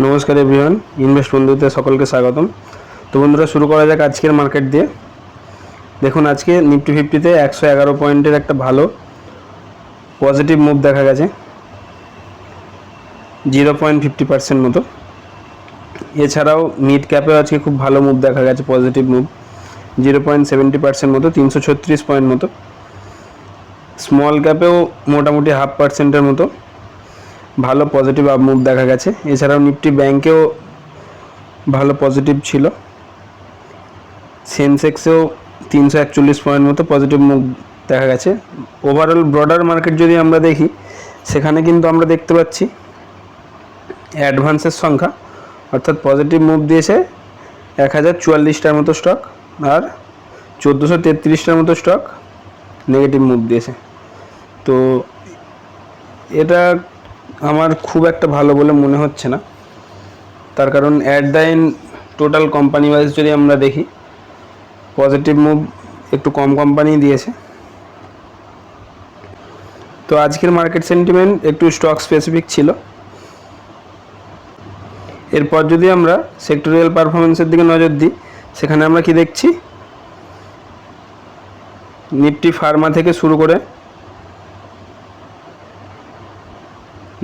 নমস্কার everyone, invest বন্ধুতে সকলকে স্বাগতম। তো বন্ধুরা, শুরু করা যাক আজকের মার্কেট দিয়ে। দেখুন, আজকে নিফটি ফিফটিতে 111 পয়েন্টের একটা ভালো পজিটিভ মুভ দেখা গেছে, 0.50% মতো। এছাড়াও মিড ক্যাপেও আজকে খুব ভালো মুভ দেখা গেছে, পজিটিভ মুভ 0.70% মতো, 336 পয়েন্ট মতো। স্মল ক্যাপেও মোটামুটি 0.5%-এর মতো ভালো পজিটিভ আপ মুভ দেখা গেছে। এছাড়াও নিফটি ব্যাংকেও ভালো পজিটিভ ছিল। সেন্সেক্সেও 341 পয়েন্ট মতো পজিটিভ মুভ দেখা গেছে। ওভারঅল ব্রডার মার্কেট যদি আমরা দেখি, সেখানে কিন্তু আমরা দেখতে পাচ্ছি অ্যাডভান্সের সংখ্যা, অর্থাৎ পজিটিভ মুভ দিয়েছে 1044টার মতো স্টক, আর 1433টার মতো স্টক নেগেটিভ মুভ দিয়েছে। তো এটা আমার খুব একটা ভালো বলে মনে হচ্ছে না, তার কারণ at the end total company wise যদি আমরা দেখি, পজিটিভ মুভ একটু কম কোম্পানি দিয়েছে। তো আজকের মার্কেট সেন্টিমেন্ট একটু স্টক স্পেসিফিক ছিল। এরপর যদি আমরা সেক্টরিয়াল পারফরমেন্সের দিকে নজর দিই, সেখানে আমরা কি দেখছি, নিফটি ফার্মা থেকে শুরু করে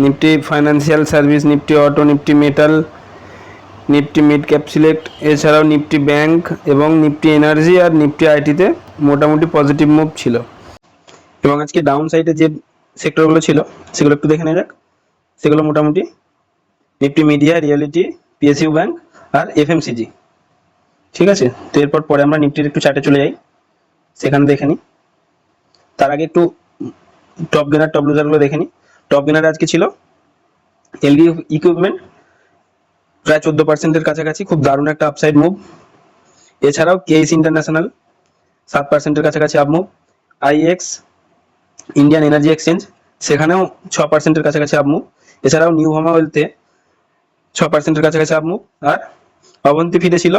Nifty financial service, Nifty auto, Nifty metal, Nifty mid cap select, এছাড়াও নিফটি ব্যাংক এবং নিফটি এনার্জি আর নিফটি আইটিতে মোটামুটি পজিটিভ মুভ ছিল। এবং আজকে ডাউন সাইডে যে সেক্টরগুলো ছিল সেগুলো একটু দেখে নেওয়া যাক। সেগুলো মোটামুটি Nifty media, reality, PSU bank আর এফএমসিজি। ঠিক আছে, তো এরপর পরে আমরা নিফটির একটু চার্টে চলে যাই, সেখানে দেখে নিই। তার আগে একটু টপ গেনার টপ লুজারগুলো দেখে নিই। টপ গেনার আজকে ছিল এলগি ইকুইপমেন্ট, প্রায় 14%-এর কাছাকাছি, খুব দারুণ একটা আপসাইড মুভ। এছাড়াও কেএস ইন্টারন্যাশনাল 7%-এর কাছাকাছি up move. IX Indian energy exchange, সেখানেও 6%-এর কাছাকাছি আপ মুভ। এছাড়াও নিউ হোমা ওয়েলথে 6%-এর কাছাকাছি আপ মুভ। আর অবন্তী ফিডে ছিল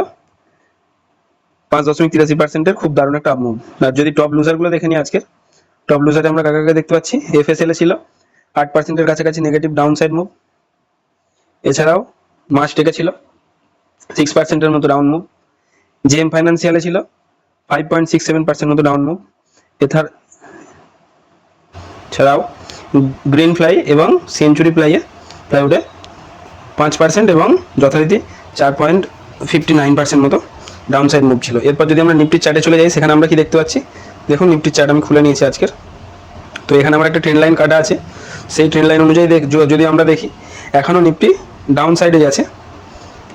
5.83%-এর খুব দারুণ একটা আপ মুভ। আর যদি টপ লুজারগুলো দেখে নিই, আজকের টপ লুজারে আমরা কাকে কাকে দেখতে পাচ্ছি, এফএসএল এ ছিল 8%-এর কাছাকাছি নেগেটিভ ডাউন সাইড মুভ। এছাড়াও মাস্টেকে ছিল 6%-এর মতো ডাউন মুভ। জেএম ফাইন্যান্সিয়ালে ছিল 5.67% মতো ডাউন মুভ। এছাড়াও গ্রিন ফ্লাই এবং সেঞ্চুরি প্লাইউডে 5% এবং যথারীতি 4.59% মতো ডাউন সাইড মুভ ছিল। এরপর যদি আমরা নিফটির চার্টে চলে যাই, সেখানে আমরা কি দেখতে পাচ্ছি, দেখুন নিফটির চার্ট আমি খুলে নিয়েছি আজকের। তো এখানে আমার একটা ট্রেন্ড লাইন কাটা আছে। সেই ট্রেন্ড লাইন অনুযায়ী যদি আমরা দেখি, এখনও নিফটি ডাউন সাইডে যাচ্ছে,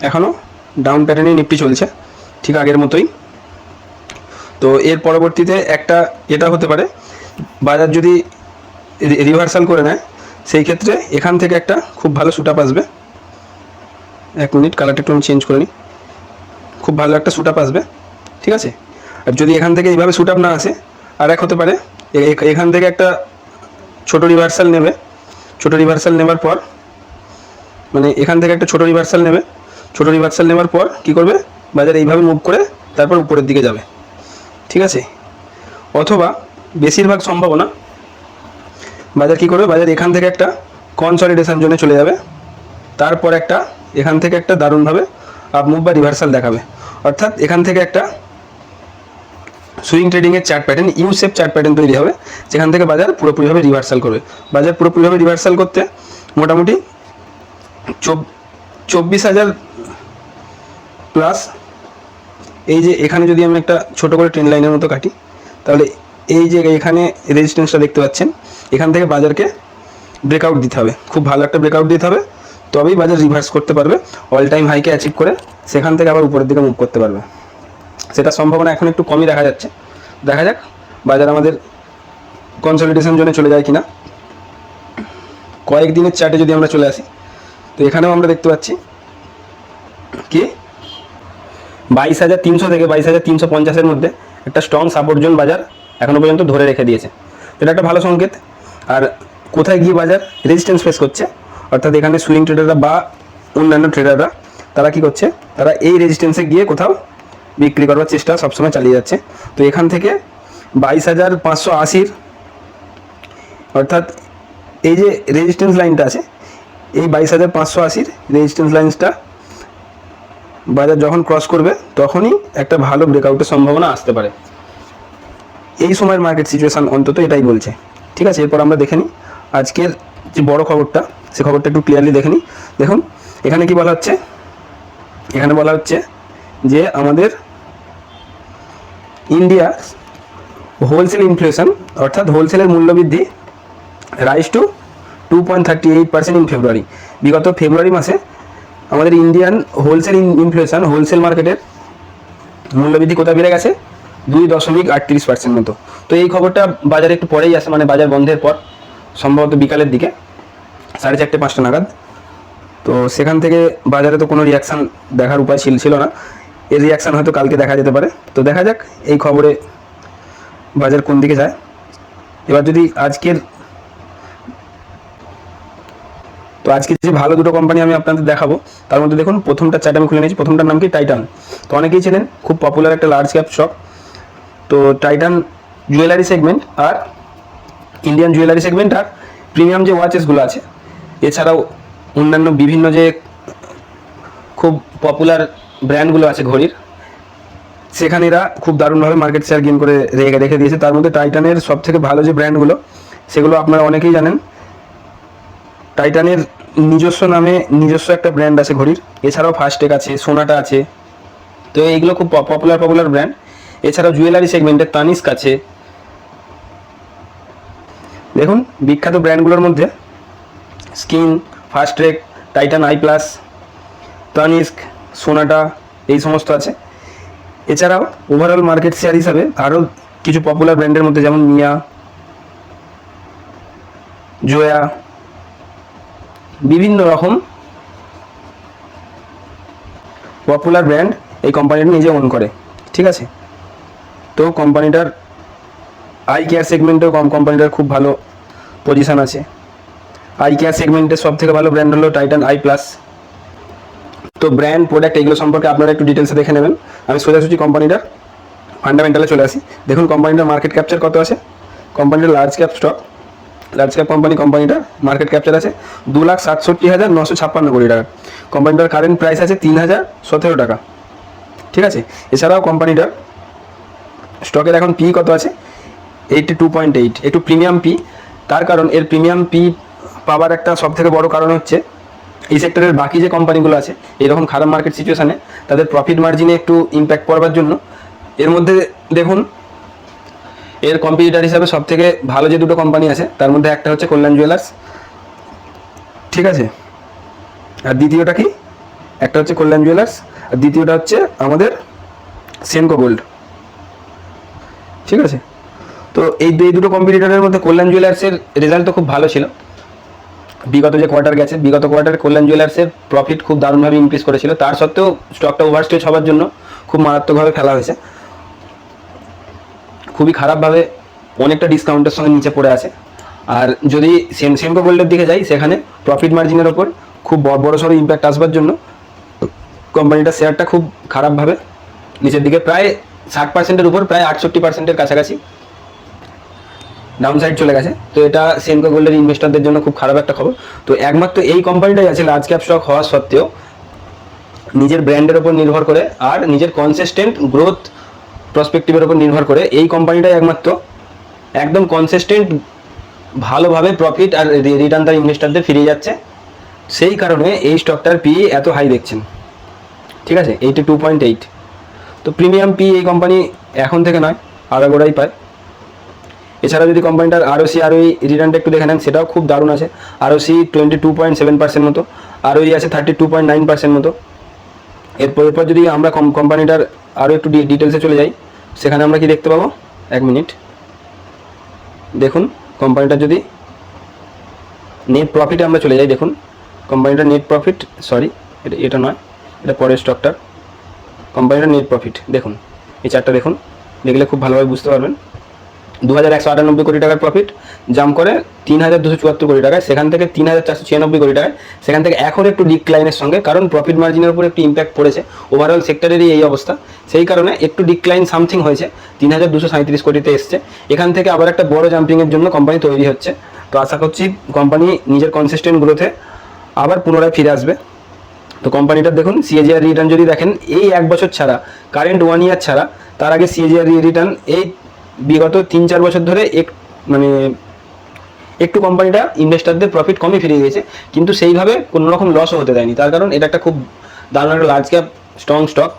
এখনও ডাউন প্যাটার্নে নিফটি চলছে ঠিক আগের মতোই। তো এর পরবর্তীতে একটা এটা হতে পারে, বাজার যদি রিভার্সাল করে নেয়, সেই ক্ষেত্রে এখান থেকে একটা খুব ভালো শুট আপ আসবে। এক মিনিট, কালারটা একটু আমি চেঞ্জ করে নিই। খুব ভালো একটা শুট আপ আসবে, ঠিক আছে। আর যদি এখান থেকে এইভাবে শুট আপ না আসে, আর এক হতে পারে এখান থেকে একটা ছোট রিভার্সাল নেবে। ছোট রিভার্সাল নেবার পর, মানে এখান থেকে একটা ছোট রিভার্সাল নেবে। ছোট রিভার্সাল নেবার পর কি করবে, বাজার এইভাবে মুভ করে তারপর উপরের দিকে যাবে, ঠিক আছে। অথবা বেশিরভাগ সম্ভাবনা বাজার কি করবে, বাজার এখান থেকে একটা কনসলিডেশন জোনে চলে যাবে, তারপর একটা এখান থেকে একটা দারুণভাবে আপ মুভ বা রিভার্সাল দেখাবে। অর্থাৎ এখান থেকে একটা সুইং ট্রেডিংয়ের chart pattern, U shape chart pattern তৈরি হবে, যেখান থেকে বাজার পুরোপুরিভাবে রিভার্সাল করবে। বাজার পুরোপুরিভাবে রিভার্সাল করতে মোটামুটি 24,000 প্লাস, এই যে এখানে যদি আমি একটা ছোট করে ট্রেন্ড লাইনের মতো কাটি, তাহলে এই যে এখানে রেজিস্ট্যান্সটা দেখতে পাচ্ছেন, এখান থেকে বাজারকে ব্রেকআউট দিতে হবে, খুব ভালো একটা ব্রেকআউট দিতে হবে, তবেই বাজার রিভার্স করতে পারবে, অল টাইম হাইকে অ্যাচিভ করে সেখান থেকে আবার উপরের দিকে মুভ করতে পারবে। সেটা সম্ভাবনা এখন একটু কমই দেখা যাচ্ছে। দেখা যাক বাজার আমাদের কনসলিডেশন জোনে চলে যায় কিনা। কয়েকদিনের চার্টে যদি আমরা চলে আসি, তো এখানেও আমরা দেখতে পাচ্ছি কি 22,300 থেকে 22,350-এর মধ্যে একটা স্ট্রং সাপোর্ট জোন বাজার এখনো পর্যন্ত ধরে রেখে দিয়েছে। এটা একটা ভালো সংকেত। আর কোথায় গিয়ে বাজার রেজিস্ট্যান্স ফেস করছে, অর্থাৎ এখানে সুইং ট্রেডাররা বা অন্যান্য ট্রেডাররা তারা কি করছে, তারা এই রেজিস্ট্যান্সে গিয়ে কোথাও বিক্রি করার চেষ্টা সবসময় চালিয়ে যাচ্ছে। তো এখান থেকে 22,580, অর্থাৎ এই যে রেজিস্ট্যান্স লাইনটা আছে, এই 22,580 রেজিস্ট্যান্স লাইন্সটা বাজার যখন ক্রস করবে তখনই একটা ভালো ব্রেকআউটের সম্ভাবনা আসতে পারে। এই সময়ের মার্কেট সিচুয়েশান অন্তত এটাই বলছে। ঠিক আছে, এরপর আমরা দেখে নিই আজকের যে বড় খবরটা, সে খবরটা একটু ক্লিয়ারলি দেখে নিই। দেখুন এখানে কি বলা হচ্ছে, এখানে বলা হচ্ছে যে আমাদের ইন্ডিয়া হোলসেল ইনফ্লেশন অর্থাৎ হোলসেলের মূল্যবৃদ্ধি রাইজ টু 2.38% ইন ফেব্রুয়ারি। বিগত ফেব্রুয়ারি মাসে আমাদের ইন্ডিয়ান হোলসেল ইনফ্লেশন, হোলসেল মার্কেটের মূল্যবৃদ্ধি কোথায় বেড়ে গেছে 2.38% মতো। তো এই খবরটা বাজারে একটু পরেই আসে, মানে বাজার বন্ধের পর, সম্ভবত বিকালের দিকে 4:30-5টা নাগাদ। তো সেখান থেকে বাজারে তো কোনো রিয়াকশান দেখার উপায় ছিল না। এর রিয়াকশান হয়তো কালকে দেখা যেতে পারে। তো দেখা যাক এই খবরে বাজার কোন দিকে যায়। এবার যদি আজকে যে ভালো দুটো কোম্পানি আমি আপনাদের দেখাবো, তার মধ্যে দেখুন প্রথমটা চার্ট আমি খুলে নিয়েছি। প্রথমটার নাম কি টাইটান। তো অনেকেই ছিলেন, খুব পপুলার একটা লার্জ ক্যাপ স্টক। তো টাইটান জুয়েলারি সেগমেন্ট আর ইন্ডিয়ান জুয়েলারি সেগমেন্ট আর প্রিমিয়াম যে ওয়াচেসগুলো আছে, এছাড়াও অন্যান্য বিভিন্ন যে খুব পপুলার ব্র্যান্ডগুলো আছে ঘড়ির, সেখানে এরা খুব দারুণভাবে মার্কেট শেয়ার গেইন করে রেখে দিয়েছে। তার মধ্যে টাইটানের সবথেকে ভালো যে ব্র্যান্ডগুলো, সেগুলো আপনারা অনেকেই জানেন। টাইটানের নিজস্ব নামে নিজস্ব একটা ব্র্যান্ড আছে ঘড়ির, এছাড়াও ফাস্টেক আছে, সোনাটা আছে। তো এইগুলো খুব পপুলার ব্র্যান্ড। এছাড়াও জুয়েলারি সেগমেন্টের তানিস্ক আছে। দেখুন বিখ্যাত ব্র্যান্ডগুলোর মধ্যে skin, ফাস্টট্রেক, Titan I plus, Tanishq, সোনাটা, এই সমস্ত আছে। এছাড়াও ওভারঅল মার্কেট শেয়ার হিসাবে আরও কিছু পপুলার ব্র্যান্ডের মধ্যে যেমন মিয়া, জোয়া, বিভিন্ন রকম পপুলার ব্র্যান্ড এই কোম্পানিটা নিজে ওন করে। ঠিক আছে, তো কোম্পানিটার আই কেয়ার সেগমেন্টেও কোম্পানিটার খুব ভালো পজিশান আছে। আই কেয়ার সেগমেন্টের সব থেকে ভালো ব্র্যান্ড হলো টাইটান আই প্লাস। তো ব্র্যান্ড, প্রোডাক্ট এগুলো সম্পর্কে আপনারা একটু ডিটেলসে দেখে নেবেন। আমি সোজাসুজি কোম্পানিটার ফান্ডামেন্টালে চলে আসি। দেখুন কোম্পানিটার মার্কেট ক্যাপচার কত আছে। কোম্পানিটার large cap stock, large cap কোম্পানিটার মার্কেট ক্যাপচার আছে 2,67,956 কোটি টাকা। কোম্পানিটার কারেন্ট প্রাইস আছে 3,017 টাকা। ঠিক আছে, এছাড়াও কোম্পানিটার স্টকের এখন পি কত আছে 82.8, একটু প্রিমিয়াম পি। তার কারণ এর প্রিমিয়াম পি পাওয়ার একটা সবথেকে বড় কারণ হচ্ছে এই সেক্টরের বাকি যে কোম্পানিগুলো আছে এরকম খারাপ মার্কেট সিচুয়েশানে তাদের প্রফিট মার্জিনে একটু ইম্প্যাক্ট পড়বার জন্য। এর মধ্যে দেখুন এর কম্পিটিটার হিসাবে সবথেকে ভালো যে দুটো কোম্পানি আছে তার মধ্যে একটা হচ্ছে কল্যাণ জুয়েলার্স। ঠিক আছে, আর দ্বিতীয়টা কি, একটা হচ্ছে কল্যাণ জুয়েলার্স আর দ্বিতীয়টা হচ্ছে আমাদের সেনকো গোল্ড। ঠিক আছে, তো এই দুটো কম্পিটিটরের মধ্যে কল্যাণ জুয়েলার্সের রেজাল্ট তো খুব ভালো ছিল। বিগত যে কোয়ার্টার গেছে, বিগত কোয়ার্টারে কল্যাণ জুয়েলার্সের প্রফিট খুব দারুণভাবে ইনক্রিজ করেছিল। তার সত্ত্বেও স্টকটা ওভারস্টেজ হওয়ার জন্য খুব মারাত্মকভাবে ফেলা হয়েছে, খুবই খারাপভাবে, অনেকটা ডিসকাউন্টের সঙ্গে নিচে পড়ে আছে। আর যদি সেনকো গোল্ডের দিকে যাই, সেখানে প্রফিট মার্জিনের ওপর খুব বড় সড়ো ইম্প্যাক্ট আসবার জন্য কোম্পানিটার শেয়ারটা খুব খারাপভাবে নিচের দিকে, প্রায় 60%-এর উপর, প্রায় 68%-এর কাছাকাছি ডাউন সাইড চলে গেছে। তো এটা সেনকো গোল্ডের ইনভেস্টরদের জন্য খুব খারাপ একটা খবর। তো একমাত্র এই কোম্পানিটাই আছে লার্জ ক্যাপ স্টক হওয়া সত্ত্বেও নিজের ব্র্যান্ডের ওপর নির্ভর করে আর নিজের কনসিস্টেন্ট গ্রোথ প্রসপেক্টিভের ওপর নির্ভর করে এই কোম্পানিটাই একমাত্র একদম কনসিস্টেন্ট ভালোভাবে প্রফিট আর রিটার্ন তার ইনভেস্টরদের ফিরে যাচ্ছে। সেই কারণে এই স্টকটার পি এত হাই দেখছেন। ঠিক আছে, 82.8। তো প্রিমিয়াম পি এই কোম্পানি এখন থেকে নয়, আগাগোড়াই পায়। এছাড়া যদি কোম্পানিটার আরওসি আরওই রিটার্নটা একটু দেখে নেন, সেটাও খুব দারুণ আছে। আরওসি 22.7% মতো, আরওই আছে 32.9% মতো। এরপর যদি আমরা কোম্পানিটার আরও একটু ডিটেলসে চলে যাই, সেখানে আমরা কি দেখতে পাবো, এক মিনিট দেখুন। কোম্পানিটার যদি নেট প্রফিটে আমরা চলে যাই, দেখুন কোম্পানিটার নেট প্রফিট, সরি এটা নয়, এটা পরের স্টকটার। কোম্পানিটার নেট প্রফিট দেখুন, এই চারটা দেখুন, দেখলে খুব ভালোভাবে বুঝতে পারবেন। 2,198 কোটি টাকার প্রফিট জাম্প করে 3,274 কোটি টাকায়, সেখান থেকে 3,496 কোটি টাকায়, সেখান থেকে এখন একটু ডিক্লাইনের সঙ্গে, কারণ প্রফিট মার্জিনের উপর একটু ইম্প্যাক্ট পড়েছে, ওভারঅল সেক্টরেরই এই অবস্থা, সেই কারণে একটু ডিক্লাইন সামথিং হয়েছে, 3,237 কোটিতে এসছে। এখান থেকে আবার একটা বড় জাম্পিংয়ের জন্য কোম্পানি তৈরি হচ্ছে। তো আশা করছি কোম্পানি নিজের কনসিস্টেন্ট গ্রোথে আবার পুনরায় ফিরে আসবে। তো কোম্পানিটার দেখুন সিএজিআর রিটার্ন যদি দেখেন এই 1 বছর ছাড়া, কারেন্ট 1 ইয়ার ছাড়া, তার আগে সিএজিআর রিটার্ন এই বিগত 3-4 বছর ধরে মানে একটু কোম্পানিটা ইনভেস্টারদের প্রফিট কমই ফিরে গিয়েছে, কিন্তু সেইভাবে কোনো রকম লসও হতে দেয়নি। তার কারণ এটা একটা খুব দারুণ একটা লার্জ ক্যাপ স্ট্রং স্টক।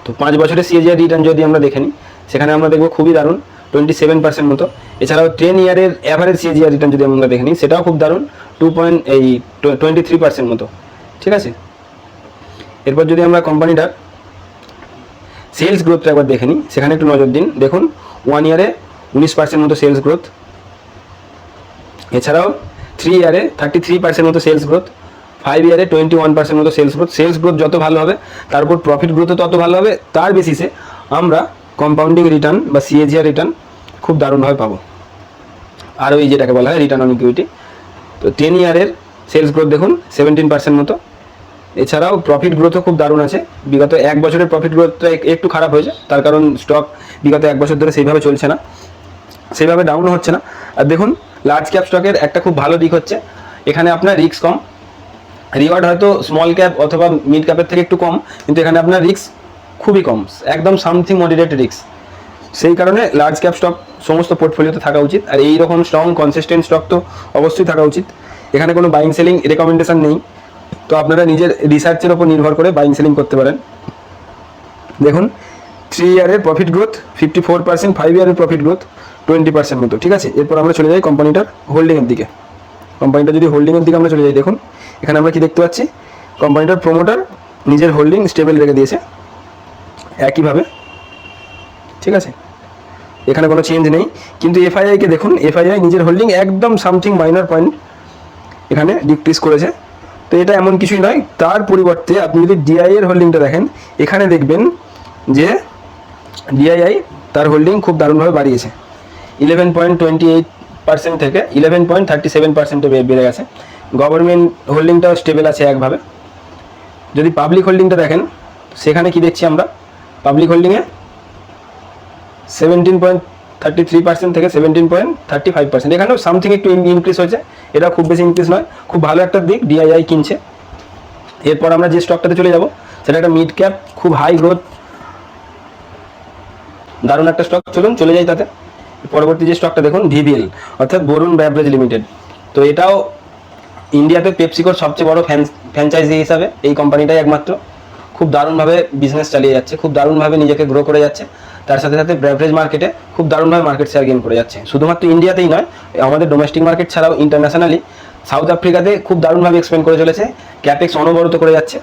তো 5 বছরের সিএজিআর রিটার্ন যদি আমরা দেখে নিই, সেখানে আমরা দেখবো খুবই দারুণ 27% মতো। এছাড়াও 10 ইয়ারের অ্যাভারেজ সিএজিআর রিটার্ন যদি আমরা দেখে নিই, সেটাও খুব দারুণ 23% মতো। ঠিক আছে, এরপর যদি আমরা কোম্পানিটার সেলস গ্রোথটা একবার দেখে নিই, সেখানে একটু নজর দিন। দেখুন 1 ইয়ারে 19% মতো সেলস গ্রোথ, এছাড়াও 3 ইয়ারে 33% মতো সেলস গ্রোথ, 5 ইয়ারে 21% মতো সেলস গ্রোথ। সেলস গ্রোথ যত ভালো হবে তার উপর প্রফিট গ্রোথও তত ভালো হবে। তার বেসিসে আমরা কম্পাউন্ডিং রিটার্ন বা সিএজিআর রিটার্ন খুব দারুণভাবে পাবো। আর ওই যেটাকে বলা হয় রিটার্ন অন ইকুইটি। তো 10 ইয়ারের সেলস গ্রোথ দেখুন 17% মতো। এছাড়াও প্রফিট গ্রোথও খুব দারুণ আছে। বিগত 1 বছরের প্রফিট গ্রোথটা একটু খারাপ হয়েছে, তার কারণ স্টক বিগত 1 বছর ধরে সেইভাবে চলছে না, সেইভাবে ডাউনও হচ্ছে না। আর দেখুন লার্জ ক্যাপ স্টকের একটা খুব ভালো দিক হচ্ছে এখানে আপনার রিস্ক কম, রিওয়ার্ড হয়তো স্মল ক্যাপ অথবা মিড ক্যাপের থেকে একটু কম, কিন্তু এখানে আপনার রিস্ক খুবই কম, একদম সামথিং মডারেট রিস্ক। সেই কারণে লার্জ ক্যাপ স্টক সমস্ত পোর্টফোলিওতে থাকা উচিত। আর এই রকম স্ট্রং কনসিস্টেন্ট স্টক তো অবশ্যই থাকা উচিত। এখানে কোনো বাইং সেলিং রেকমেন্ডেশন নেই, তো আপনারা নিজের রিসার্চের ওপর নির্ভর করে বাইং সেলিং করতে পারেন। দেখুন 3 ইয়ারের প্রফিট গ্রোথ 54%, 5 ইয়ারের প্রফিট গ্রোথ 20% মতো। ঠিক আছে, এরপর আমরা চলে যাই কোম্পানিটার হোল্ডিংয়ের দিকে। কোম্পানিটা যদি হোল্ডিংয়ের দিকে আমরা চলে যাই, দেখুন এখানে আমরা কি দেখতে পাচ্ছি, কোম্পানিটার প্রমোটার নিজের হোল্ডিং স্টেবল রেখে দিয়েছে একইভাবে। ঠিক আছে, এখানে কোনো চেঞ্জ নেই। কিন্তু এফআইআইকে দেখুন, এফআইআই নিজের হোল্ডিং একদম সামথিং মাইনর পয়েন্ট এখানে ডিক্রিজ করেছে। তো এটা এমন কিছুই নয়, তার পরিবর্তে আপনি যদি ডিআই এর হোল্ডিংটা দেখেন, এখানে দেখবেন যে ডিআইআই তার হোল্ডিং খুব দারুণভাবে বাড়িয়েছে, 11.28% থেকে 11.37% বেড়ে গেছে। গভর্নমেন্ট হোল্ডিংটাও স্টেবল আছে একভাবে। যদি পাবলিক হোল্ডিংটা দেখেন, সেখানে কি দেখছি আমরা, পাবলিক হোল্ডিংয়ে 17.33% থেকে 17.35%, এখানেও সামথিং একটু ইনক্রিজ হয়েছে, এটা খুব বেশি ইনক্রিজ নয়, খুব ভালো একটা দিক ডিআইআই কিনছে। এরপর আমরা যে স্টকটাতে চলে যাব, সেটা একটা মিড ক্যাপ, খুব হাই গ্রোথ, দারুণ একটা স্টক। চলুন চলে যাই তাতে। পরবর্তী যে স্টকটা দেখুন ভিবিএল, অর্থাৎ বরুণ বেভারেজ লিমিটেড। তো এটাও ইন্ডিয়াতে পেপসিকোর সবচেয়ে বড় ফ্র্যাঞ্চাইজি হিসাবে এই কোম্পানিটাই একমাত্র খুব দারুণভাবে বিজনেস চালিয়ে যাচ্ছে, খুব দারুণভাবে নিজেকে গ্রো করে যাচ্ছে। তার সাথে সাথে বেভারেজ মার্কেটে খুব দারুণভাবে মার্কেট শেয়ার গেইন করে যাচ্ছে। শুধুমাত্র ইন্ডিয়াতেই নয়, আমাদের ডোমেস্টিক মার্কেট ছাড়াও ইন্টারন্যাশনালি সাউথ আফ্রিকাতে খুব দারুণভাবে এক্সপেন্ড করে চলেছে, ক্যাপেক্স অনবরত করে যাচ্ছে।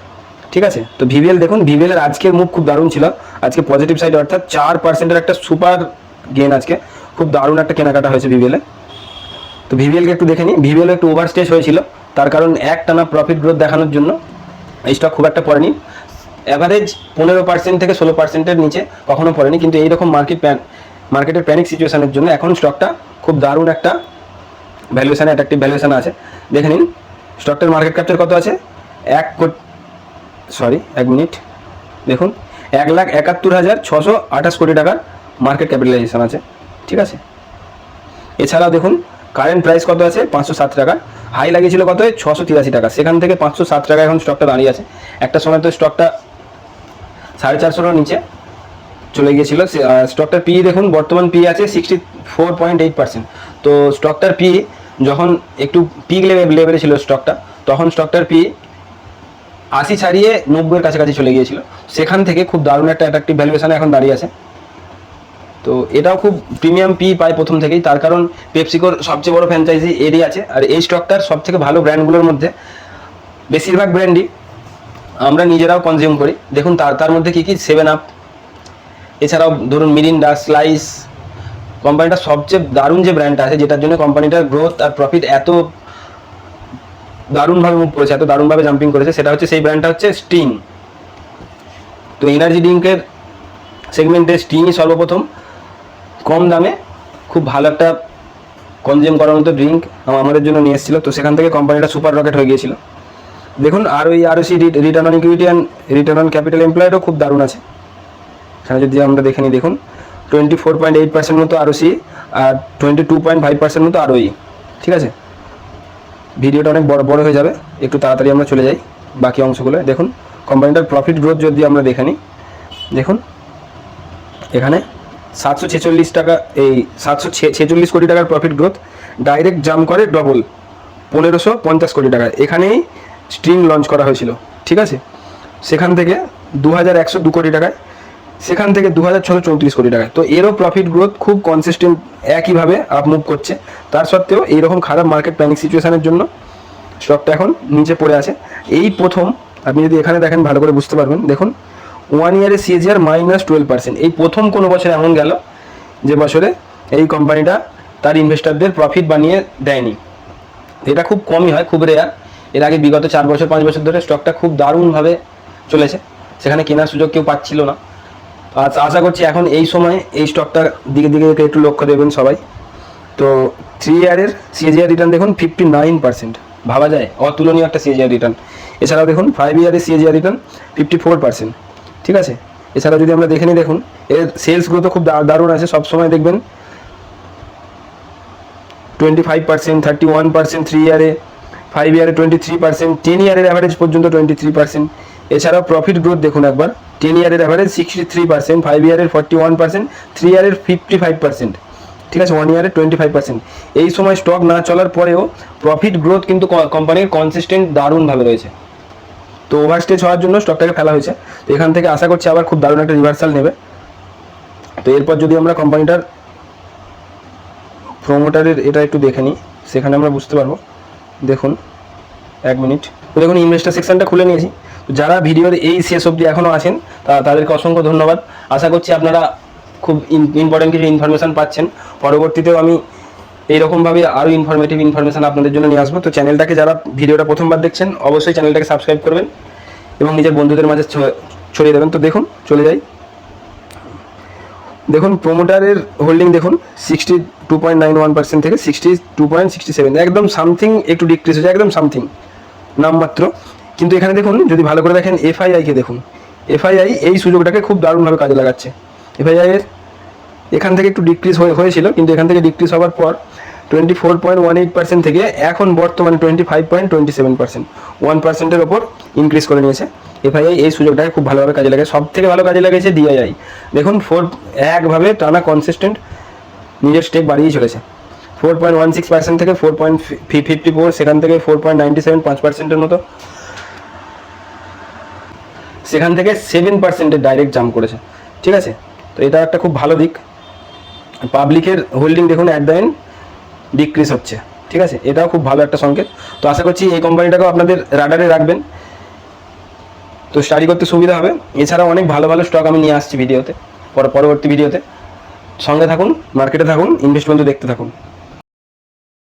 ঠিক আছে, তো ভিবিএল দেখুন, ভিবিএলের আজকের মুভ খুব দারুণ ছিল, আজকে পজিটিভ সাইড, অর্থাৎ 4%-এর একটা সুপার গেন, আজকে খুব দারুণ একটা কেনাকাটা হয়েছে ভিবিএলে। তো ভিবিএলকে একটু দেখে নিই, ভিবিএল একটু ওভার স্টেজ হয়েছিল, তার কারণ একটানা প্রফিট গ্রোথ দেখানোর জন্য এই স্টক খুব একটা পড়েনি। অ্যাভারেজ 15% থেকে 16%-এর নিচে কখনো পড়েনি, কিন্তু এইরকম মার্কেটের প্যানিক সিচুয়েশনের জন্য এখন স্টকটা খুব দারুণ একটা ভ্যালুয়েশানে, অ্যাট্রাকটিভ ভ্যালুয়েশানে আছে। দেখে নিন স্টকটার মার্কেট ক্যাপচার কত আছে, 1 মিনিট, দেখুন 1,71,628 কোটি টাকার মার্কেট ক্যাপিটালাইজেশন আছে। ঠিক আছে, এছাড়াও দেখুন কারেন্ট প্রাইস কত আছে, 507 টাকা। হাই লাগিয়েছিল কত, 683 টাকা, সেখান থেকে 507 টাকা এখন স্টকটা দাঁড়িয়ে আছে। একটা সময় তো স্টকটা 450 নিচে চলে গিয়েছিল। স্টকটার পি দেখুন, বর্তমান পি আছে 64.8%। তো স্টকটার পি যখন একটু পিক লেভেলে ছিল স্টকটা, তখন স্টকটার পি 80 ছাড়িয়ে 90-এর কাছাকাছি চলে গিয়েছিল, সেখান থেকে খুব দারুণ একটা অ্যাট্রাকটিভ ভ্যালুয়েশনে এখন দাঁড়িয়ে আছে। তো এটাও খুব প্রিমিয়াম পি পায় প্রথম থেকেই, তার কারণ পেপসিকোর সবচেয়ে বড় ফ্র্যাঞ্চাইজি এরই আছে। আর এই স্টকটার সবথেকে ভালো ব্র্যান্ডগুলোর মধ্যে বেশিরভাগ ব্র্যান্ডই আমরা নিজেরাও কনজিউম করি। দেখুন তার মধ্যে কী কী, 7 আপ, এছাড়াও ধরুন মিরিন্ডা, স্লাইস। কোম্পানিটার সবচেয়ে দারুণ যে ব্র্যান্ডটা আছে, যেটার জন্য কোম্পানিটার গ্রোথ আর প্রফিট এত দারুণভাবে মুভ করেছে, এত দারুণভাবে জাম্পিং করেছে, সেটা হচ্ছে সেই ব্র্যান্ডটা হচ্ছে স্টিং। তো এনার্জি ড্রিঙ্কের সেগমেন্টে স্টিংই সর্বপ্রথম কম দামে খুব ভালো একটা কনজিউম করার মতো ড্রিঙ্ক আমাদের জন্য নিয়ে এসেছিলো। তো সেখান থেকে কোম্পানিটা সুপার রকেট হয়ে গিয়েছিল। দেখুন ROC return on equity and return on capital এমপ্লয়েডও খুব দারুণ আছে। এখানে যদি আমরা দেখে নিই, দেখুন 24.8% মতো আরওসি আর 22.5% মতো আরওই। ঠিক আছে, ভিডিওটা অনেক বড় বড় হয়ে যাবে, একটু তাড়াতাড়ি আমরা চলে যাই বাকি অংশগুলো। দেখুন কোম্পানিটার প্রফিট গ্রোথ যদি আমরা দেখে নিই, দেখুন এখানে 746 টাকা, এই 746 কোটি টাকার প্রফিট গ্রোথ ডাইরেক্ট জাম্প করে ডবল 1550 কোটি টাকা। এখানেই স্ট্রিং লঞ্চ করা হয়েছিল, ঠিক আছে। সেখান থেকে 2102 কোটি টাকায়, সেখান থেকে 2634 কোটি টাকায়। তো এরও প্রফিট গ্রোথ খুব কনসিস্টেন্ট একইভাবে আপ মুভ করছে। তার সত্ত্বেও এইরকম খারাপ মার্কেট প্যানিক সিচুয়েশনের জন্য স্টকটা এখন নিচে পড়ে আছে। এই প্রথম আপনি যদি এখানে দেখেন ভালো করে বুঝতে পারবেন। দেখুন 1 ইয়ারে CAGR -12%। এই প্রথম কোনো বছর এমন গেল যে বছরে এই কোম্পানিটা তার ইনভেস্টরদের প্রফিট বানিয়ে দেয়নি। এটা খুব কমই হয়, খুব রেয়ার। এর আগে বিগত 4 বছর 5 বছর ধরে স্টকটা খুব দারুণভাবে চলেছে, সেখানে কেনার সুযোগ কেউ পাচ্ছিল না। আশা করছি এখন এই সময় এই স্টকটার দিকে একটু লক্ষ্য দেবেন সবাই। তো 3 ইয়ারের CAGR রিটার্ন দেখুন 59%, ভাবা যায় অতুলনীয় একটা CAGR রিটার্ন। এছাড়াও দেখুন 5 ইয়ারের CAGR রিটার্ন 54%, ঠিক আছে। এছাড়াও যদি আমরা দেখে নিই, দেখুন এর সেলস গ্রোথও খুব দারুণ আছে। সবসময় দেখবেন 25%, 31%, 3 ইয়ারে, 5 ইয়ারে 23%, 10 ইয়ারের অ্যাভারেজ পর্যন্ত 23%। এছাড়াও প্রফিট গ্রোথ দেখুন একবার, 10 ইয়ারের অ্যাভারেজ 63%, 5 ইয়ারের 41%, 3 ইয়ারের 55%, ঠিক আছে, 1 ইয়ারে 25%। এই সময় স্টক না চলার পরেও প্রফিট গ্রোথ কিন্তু কোম্পানির কনসিস্টেন্ট দারুণভাবে রয়েছে। তো ওভারস্টেজ হওয়ার জন্য স্টকটাকে ফেলা হয়েছে। তো এখান থেকে আশা করছি আবার খুব দারুণ একটা রিভার্সাল নেবে। তো এরপর যদি আমরা কোম্পানিটার প্রোমোটারের এটা একটু দেখে নিই, সেখানে আমরা বুঝতে পারবো। দেখুন 1 মিনিট। তো দেখুন ইনভেস্টার সেকশনটা খুলে নিয়েছি। যারা ভিডিওর এই শেষ অবধি এখনও আছেন তাদেরকে অসংখ্য ধন্যবাদ। আশা করছি আপনারা খুব ইম্পর্টেন্ট কিছু ইনফরমেশান পাচ্ছেন। পরবর্তীতেও আমি এইরকমভাবে আরও ইনফরমেশান আপনাদের জন্য নিয়ে আসবো। তো চ্যানেলটাকে যারা ভিডিওটা প্রথমবার দেখছেন অবশ্যই চ্যানেলটাকে সাবস্ক্রাইব করবেন এবং নিজের বন্ধুদের মাঝে ছড়িয়ে দেবেন। তো দেখুন চলে যাই। দেখুন প্রোমোটারের হোল্ডিং দেখুন 62.91% থেকে 62.67, একদম সামথিং একটু ডিক্রিজ হয়েছে, একদম সামথিং নামমাত্র। কিন্তু এখানে দেখুন যদি ভালো করে দেখেন FII-কে দেখুন, FII এই সুযোগটাকে খুব দারুণভাবে কাজে লাগাচ্ছে। FII এর এখান থেকে একটু ডিক্রিজ হয়েছিল, কিন্তু এখান থেকে ডিক্রিজ হওয়ার পর 24.18% থেকে এখন বর্তমানে 25.27%, 1%-এর ওপর ইনক্রিজ করে নিয়েছে। FII এই সুযোগটাকে খুব ভালোভাবে কাজে লাগে। সব থেকে ভালো কাজে লাগেছে DII। দেখুন একভাবে টানা কনসিস্টেন্ট নিজের স্টেক বাড়িয়ে চলেছে। 4.16% থেকে 4.54, সেখান থেকে 4.97, 5%-এর মতো, সেখান থেকে 7%-এর ডাইরেক্ট জাম্প করেছে, ঠিক আছে। তো এটা একটা খুব ভালো দিক। পাবলিকের হোল্ডিং দেখুন অ্যাট দ্য এন্ড ডিক্রিজ হচ্ছে, ঠিক আছে, এটাও খুব ভালো একটা সংকেত। তো আশা করছি এই কোম্পানিটাকেও আপনাদের রাডারে রাখবেন, তো স্টাডি করতে সুবিধা হবে। এছাড়াও অনেক ভালো ভালো স্টক আমি নিয়ে আসছি ভিডিওতে, পরবর্তী ভিডিওতে। সঙ্গে থাকুন, মার্কেটে থাকুন, ইনভেস্টমেন্টও দেখতে থাকুন।